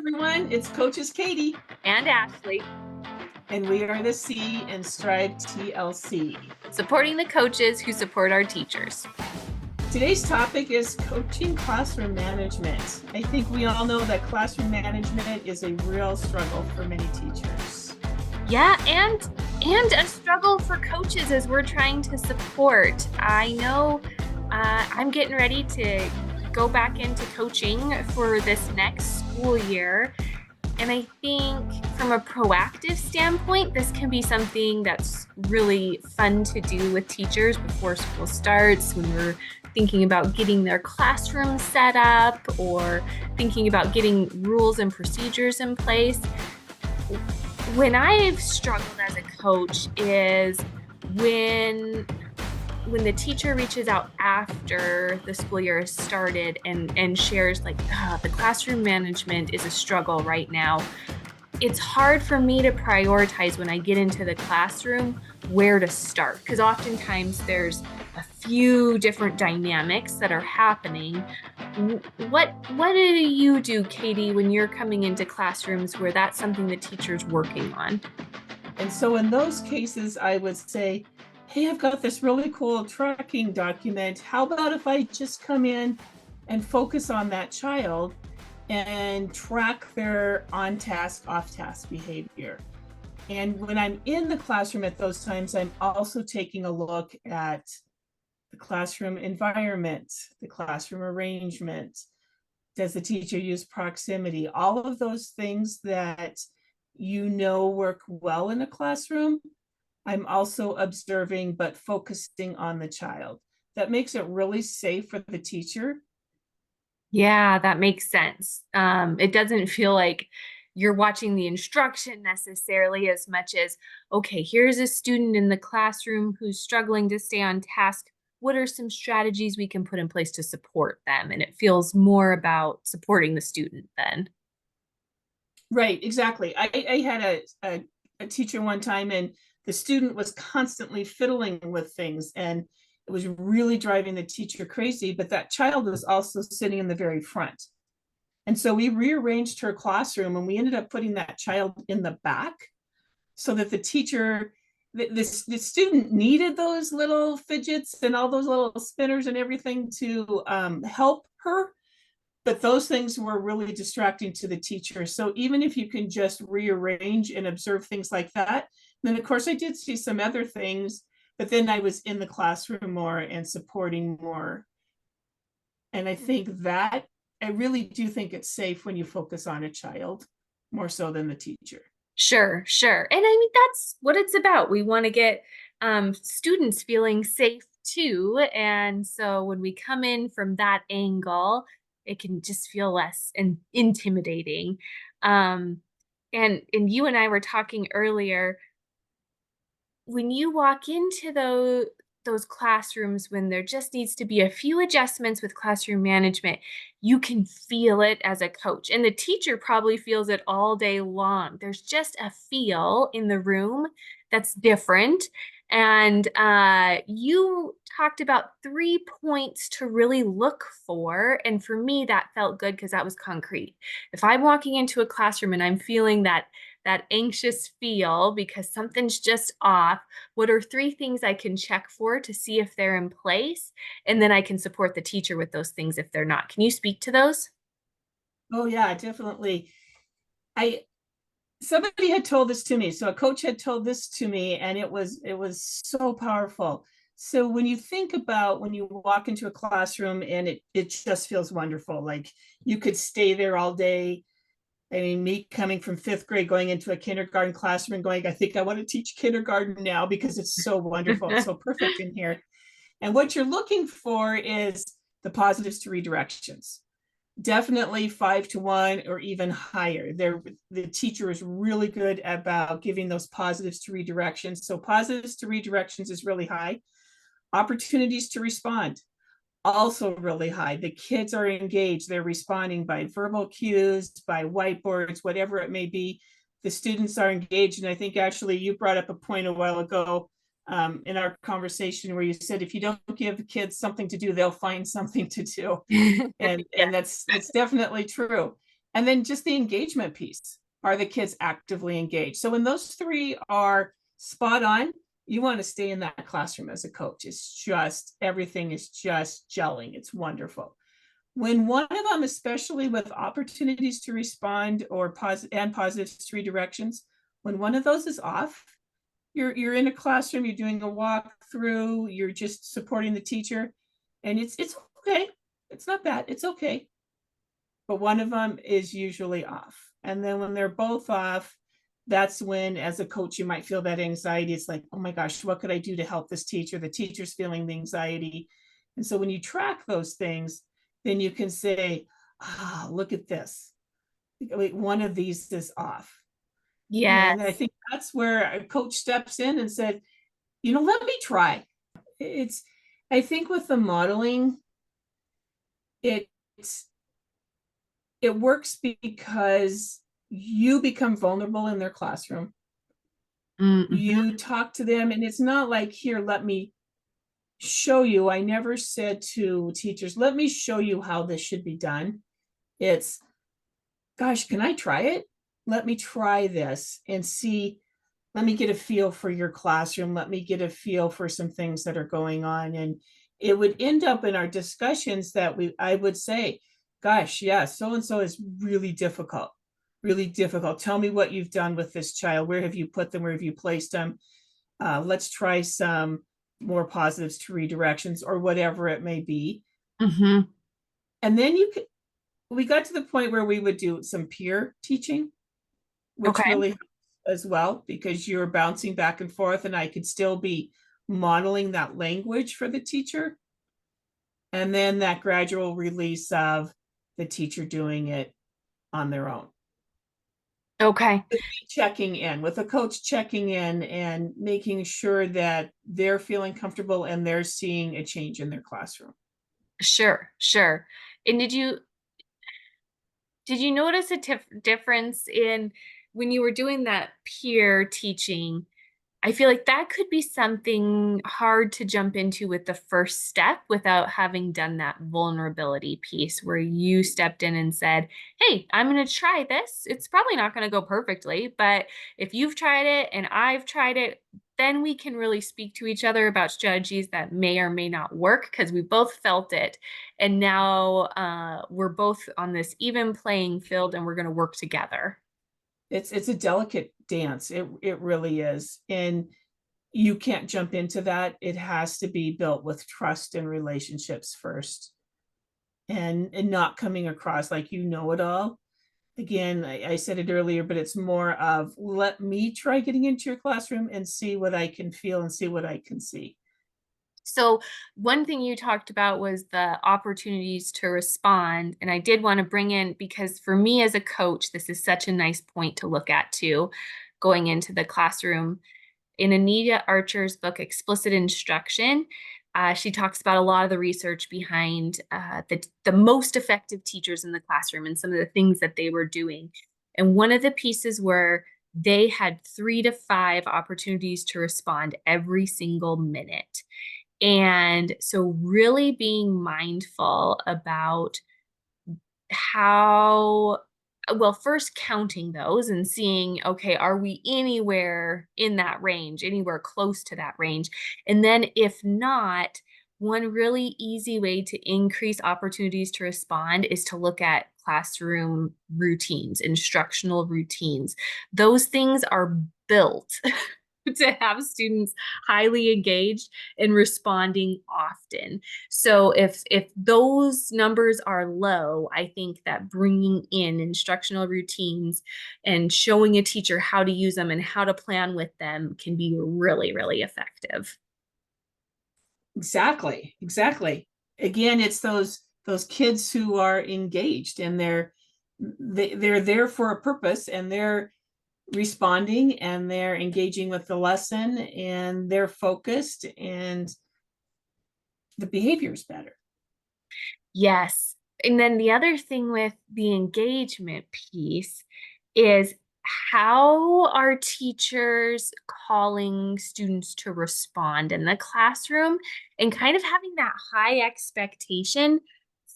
everyone, it's Coaches Katie, and Ashley, and we are the C and Strive TLC. supporting the coaches who support our teachers. Today's topic is coaching classroom management. I think we all know that classroom management is a real struggle for many teachers. Yeah, and a struggle for coaches as we're trying to support. I know I'm getting ready to go back into coaching for this next school year. And I think from a proactive standpoint, this can be something that's really fun to do with teachers before school starts, when we're thinking about getting their classroom set up or thinking about getting rules and procedures in place. When I've struggled as a coach is when the teacher reaches out after the school year has started and shares like, the classroom management is a struggle right now. It's hard for me to prioritize when I get into the classroom where to start, because oftentimes there's a few different dynamics that are happening. What do you do, Katie, when you're coming into classrooms where that's something the teacher's working on? And so in those cases, I would say, hey, I've got this really cool tracking document. How about if I just come in and focus on that child and track their on-task, off-task behavior? And when I'm in the classroom at those times, I'm also taking a look at the classroom environment, the classroom arrangement. Does the teacher use proximity? All of those things that work well in a classroom, I'm also observing but focusing on the child. That makes it really safe for the teacher. Yeah, that makes sense. It doesn't feel like you're watching the instruction necessarily as much as, okay, here's a student in the classroom who's struggling to stay on task. What are some strategies we can put in place to support them? And it feels more about supporting the student then. Right, exactly. I had a teacher one time, and the student was constantly fiddling with things, and it was really driving the teacher crazy, but that child was also sitting in the very front. And so we rearranged her classroom, and we ended up putting that child in the back so that the student needed those little fidgets and all those little spinners and everything to help her. But those things were really distracting to the teacher. So even if you can just rearrange and observe things like that, then of course I did see some other things, but then I was in the classroom more and supporting more. And I really do think it's safe when you focus on a child more so than the teacher. Sure, sure. And I mean, that's what it's about. We want to get students feeling safe too. And so when we come in from that angle, it can just feel less intimidating. Um, and you and I were talking earlier, when you walk into those classrooms when there just needs to be a few adjustments with classroom management, you can feel it as a coach. And the teacher probably feels it all day long. There's just a feel in the room that's different. And you talked about 3 points to really look for. And for me, that felt good because that was concrete. If I'm walking into a classroom and I'm feeling that anxious feel because something's just off, what are 3 things I can check for to see if they're in place? And then I can support the teacher with those things if they're not. Can you speak to those? Oh yeah, definitely. I Somebody had told this to me. So a coach had told this to me, and it was so powerful. So when you think about when you walk into a classroom and it just feels wonderful, like you could stay there all day. I mean, me coming from fifth grade, going into a kindergarten classroom and going, I think I want to teach kindergarten now because it's so wonderful. It's so perfect in here. And what you're looking for is the positives to redirections. Definitely 5 to 1 or even higher. The teacher is really good about giving those positives to redirections. So positives to redirections is really high. Opportunities to respond, also really high. The kids are engaged. They're responding by verbal cues, by whiteboards, whatever it may be. The students are engaged. And I think actually you brought up a point a while ago in our conversation where you said, if you don't give kids something to do, they'll find something to do. And Yeah. that's definitely true. And then just the engagement piece. Are the kids actively engaged? So when those three are spot on, you want to stay in that classroom as a coach. It's just, everything is just gelling. It's wonderful. When one of them, especially with opportunities to respond or positive redirections, when one of those is off, you're in a classroom, you're doing a walkthrough, you're just supporting the teacher, and it's okay. It's not bad. It's okay. But one of them is usually off. And then when they're both off, that's when, as a coach, you might feel that anxiety. It's like, oh my gosh, what could I do to help this teacher? The teacher's feeling the anxiety. And so when you track those things, then you can say, look at this. Wait, one of these is off. Yes. And I think that's where a coach steps in and said, let me try. I think with the modeling, it works because you become vulnerable in their classroom. Mm-hmm. You talk to them, and it's not like, here, let me show you. I never said to teachers, let me show you how this should be done. It's, gosh, can I try it? Let me try this and see. Let me get a feel for your classroom. Let me get a feel for some things that are going on. And it would end up in our discussions that I would say, gosh, yeah, so-and-so is really difficult. Really difficult. Tell me what you've done with this child. Where have you put them? Where have you placed them? Let's try some more positives to redirections or whatever it may be. Mm-hmm. And then we got to the point where we would do some peer teaching, which really helps as well, because you're bouncing back and forth, and I could still be modeling that language for the teacher. And then that gradual release of the teacher doing it on their own. Okay. Checking in with a coach, checking in and making sure that they're feeling comfortable and they're seeing a change in their classroom. Sure. And did you notice a difference in when you were doing that peer teaching? I feel like that could be something hard to jump into with the first step without having done that vulnerability piece where you stepped in and said, hey, I'm going to try this. It's probably not going to go perfectly, but if you've tried it and I've tried it, then we can really speak to each other about strategies that may or may not work because we both felt it. And now we're both on this even playing field and we're going to work together. It's a delicate dance. It really is. And you can't jump into that. It has to be built with trust and relationships first, and not coming across like you know it all. Again, I said it earlier, but it's more of, let me try getting into your classroom and see what I can feel and see what I can see. So one thing you talked about was the opportunities to respond. And I did want to bring in, because for me as a coach, this is such a nice point to look at too, going into the classroom. In Anita Archer's book, Explicit Instruction, she talks about a lot of the research behind the most effective teachers in the classroom and some of the things that they were doing. And one of the pieces were they had 3 to 5 opportunities to respond every single minute. And so really being mindful about first counting those and seeing, okay, are we anywhere in that range, anywhere close to that range? And then if not, one really easy way to increase opportunities to respond is to look at classroom routines, instructional routines. Those things are built to have students highly engaged and responding often. So if those numbers are low, I think that bringing in instructional routines and showing a teacher how to use them and how to plan with them can be really, really effective. Exactly. Again, it's those kids who are engaged, and they're there for a purpose, and they're responding and they're engaging with the lesson and they're focused and the behavior is better. Yes. And then the other thing with the engagement piece is, how are teachers calling students to respond in the classroom and kind of having that high expectation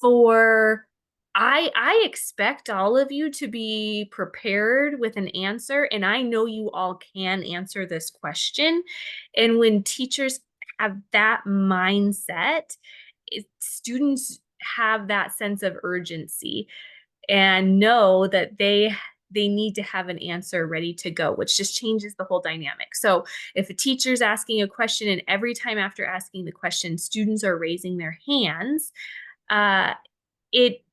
for I expect all of you to be prepared with an answer, and I know you all can answer this question. And when teachers have that mindset, students have that sense of urgency and know that they need to have an answer ready to go, which just changes the whole dynamic. So if a teacher's asking a question and every time after asking the question, students are raising their hands, it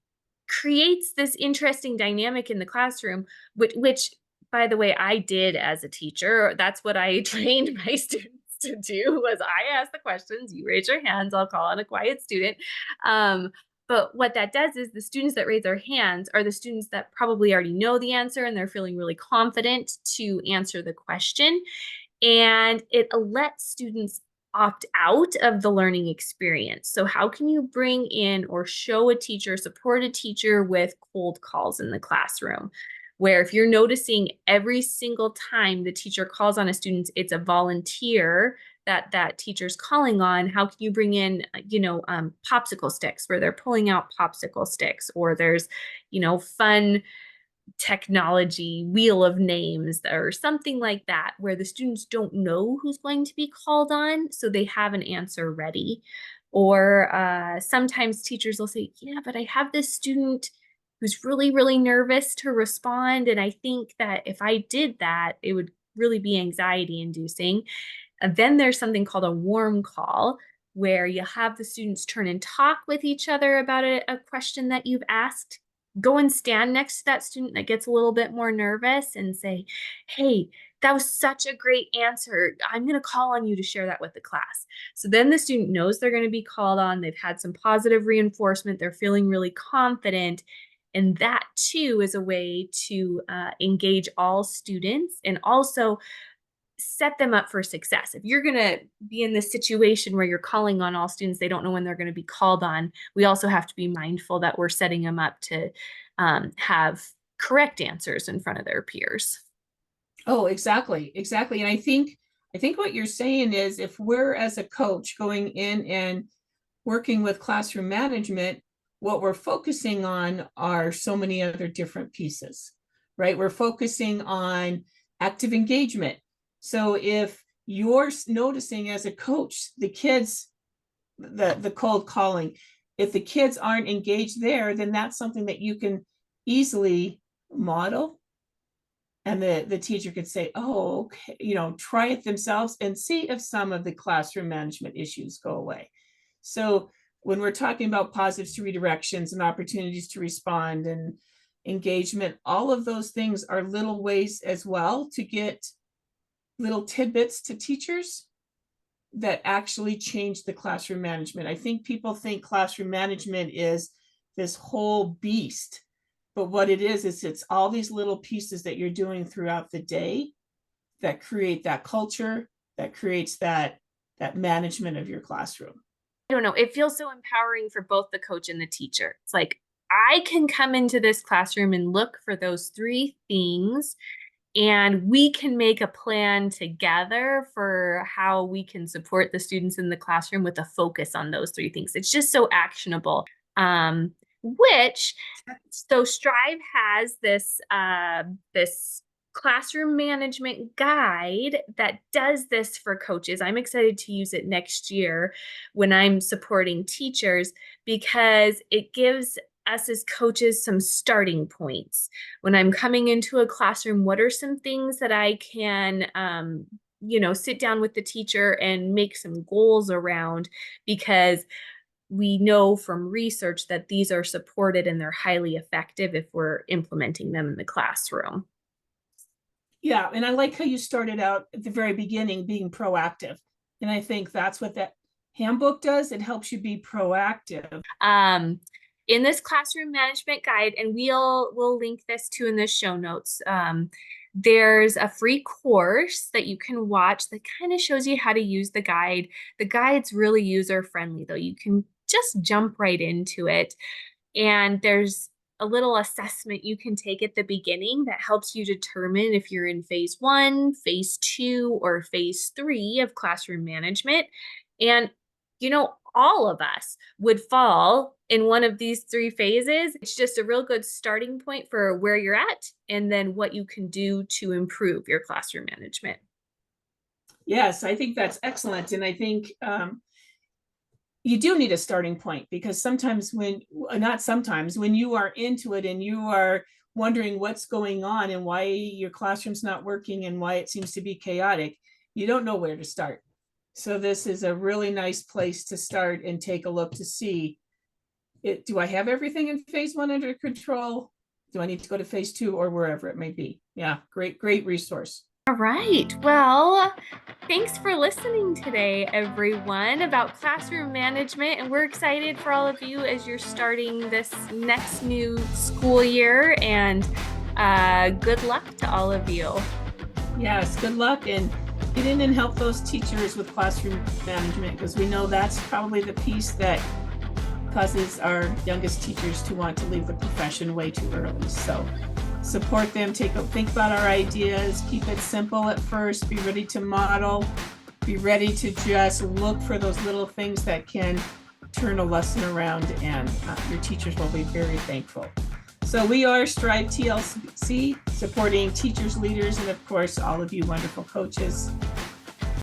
creates this interesting dynamic in the classroom, which by the way, I did as a teacher. That's what I trained my students to do was I ask the questions, you raise your hands, I'll call on a quiet student. But what that does is the students that raise their hands are the students that probably already know the answer and they're feeling really confident to answer the question. And it lets students opt out of the learning experience. So how can you bring in or show a teacher, support a teacher with cold calls in the classroom? Where if you're noticing every single time the teacher calls on a student, it's a volunteer that teacher's calling on, how can you bring in, popsicle sticks where they're pulling out popsicle sticks, or there's, fun technology wheel of names or something like that, where the students don't know who's going to be called on, so they have an answer ready. Or sometimes teachers will say, yeah, but I have this student who's really, really nervous to respond. And I think that if I did that, it would really be anxiety inducing. And then there's something called a warm call, where you have the students turn and talk with each other about a question that you've asked. Go and stand next to that student that gets a little bit more nervous and say, hey, that was such a great answer. I'm going to call on you to share that with the class. So then the student knows they're going to be called on. They've had some positive reinforcement. They're feeling really confident. And that too is a way to engage all students and also set them up for success. If you're going to be in this situation where you're calling on all students, they don't know when they're going to be called on. We also have to be mindful that we're setting them up to have correct answers in front of their peers. Oh, exactly, exactly. And I think what you're saying is if we're as a coach going in and working with classroom management, what we're focusing on are so many other different pieces, right? We're focusing on active engagement. So if you're noticing as a coach, the kids, the cold calling, if the kids aren't engaged there, then that's something that you can easily model. And the teacher could say, oh, okay, try it themselves and see if some of the classroom management issues go away. So when we're talking about positives to redirections and opportunities to respond and engagement, all of those things are little ways as well to get little tidbits to teachers that actually change the classroom management. I think people think classroom management is this whole beast, but what it is it's all these little pieces that you're doing throughout the day that create that culture, that creates that management of your classroom. I don't know. It feels so empowering for both the coach and the teacher. It's like, I can come into this classroom and look for those three things, and we can make a plan together for how we can support the students in the classroom with a focus on those three things. It's just so actionable. So Strive has this classroom management guide that does this for coaches. I'm excited to use it next year when I'm supporting teachers, because it gives us as coaches some starting points. When I'm coming into a classroom, what are some things that I can sit down with the teacher and make some goals around, because we know from research that these are supported and they're highly effective if we're implementing them in the classroom. Yeah, and I like how you started out at the very beginning being proactive. And I think that's what that handbook does. It helps you be proactive. In this classroom management guide, and we'll link this too in the show notes, there's a free course that you can watch that kind of shows you how to use the guide. The guide's really user friendly, though. You can just jump right into it. And there's a little assessment you can take at the beginning that helps you determine if you're in phase 1, phase 2, or phase 3 of classroom management. And, all of us would fall in one of these 3 phases. It's just a real good starting point for where you're at and then what you can do to improve your classroom management. Yes, I think that's excellent. And I think you do need a starting point, because sometimes not sometimes, when you are into it and you are wondering what's going on and why your classroom's not working and why it seems to be chaotic, you don't know where to start. So this is a really nice place to start and take a look to see it. Do I have everything in phase 1 under control? Do I need to go to phase 2 or wherever it may be? Yeah, great resource. All right. Well, thanks for listening today, everyone, about classroom management. And we're excited for all of you as you're starting this next new school year. And good luck to all of you. Yes, good luck, and get in and help those teachers with classroom management, because we know that's probably the piece that causes our youngest teachers to want to leave the profession way too early. So support them, think about our ideas, keep it simple at first, be ready to model, be ready to just look for those little things that can turn a lesson around, and your teachers will be very thankful. So we are Strive TLC, supporting teachers, leaders, and of course, all of you wonderful coaches.